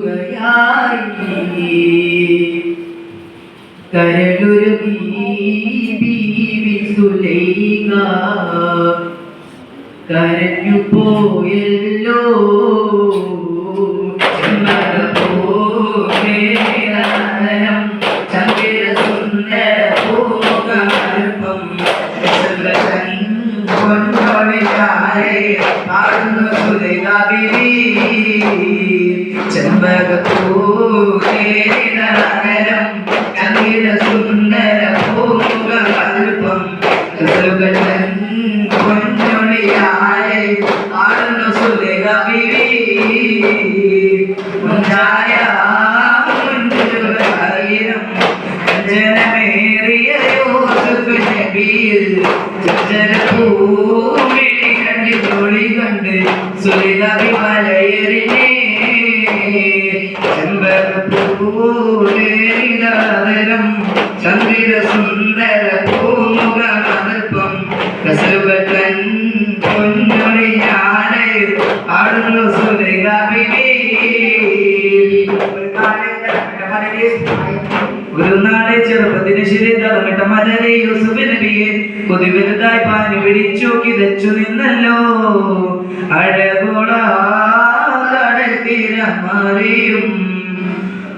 മുന്നോട്ടോടുകയായി കരളൊരു ബീവി സുലൈഖ കരഞ്ഞു പോയല്ലോ ചന്ദ്ര സുന്ദര പൂർവം പാടുന്നു സുലൈഖ ബീവി ചെമ്പകപ്പൂനഗരം ചന്ദ്ര സുന്ദര പൂർവം പൊന്നൊളിയായി പാടുന്നു സുലൈഖ ബീവി മുഞ്ചായ മുഞ്ചുകായിരം ജനമേറിയ യൂസുഫ് നബിയിൽ ചഞ്ചലഭൂമിഴി കണ്ട് ജോളി കണ്ട് സുലൈഖ ബീവി മലയേറിനേ ചെമ്പകപ്പൂനഗരം ചന്ദ്ര സുന്ദര പൂമുഖമൽപ്പം കസലുകൻ പൊന്നൊളിയാനെ ആടുന്നു സുലൈഖ ബീവി ഒരു നാളെ ചെറുപ്പത്തിന് ശരിതളമിട്ട മലരെ യൂസുഫ് നബിയെ കൊതിവലുതായി പാഞ്ഞു പിടിച്ചു കിതച്ചു നിന്നല്ലോ അഴകോള കടൽ തീരമറിയും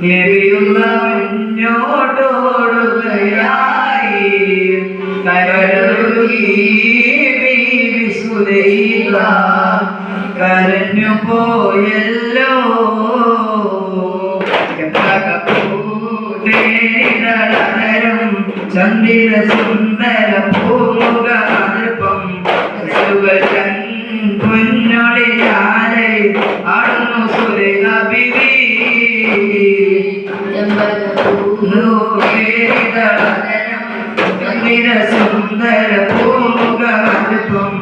നബിയുള്ള മുന്നോട്ടോടുകയായി കരളുരുകി ബീവി സുലൈഖ കരഞ്ഞു പോയല്ലോ ചന്ദ്ര സുന്ദര പൂമുഖമൽപ്പം പൊന്നൊളിയാലെ ആടുന്നു സുലൈഖ ബീവി ചന്ദ്ര സുന്ദര പൂമുഖമൽപ്പം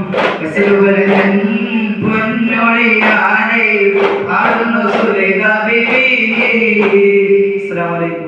പൊന്നൊളിയാലെ ആടുന്നു സുലൈഖ ബീവി. അസ്സലാമു അലൈക്കും.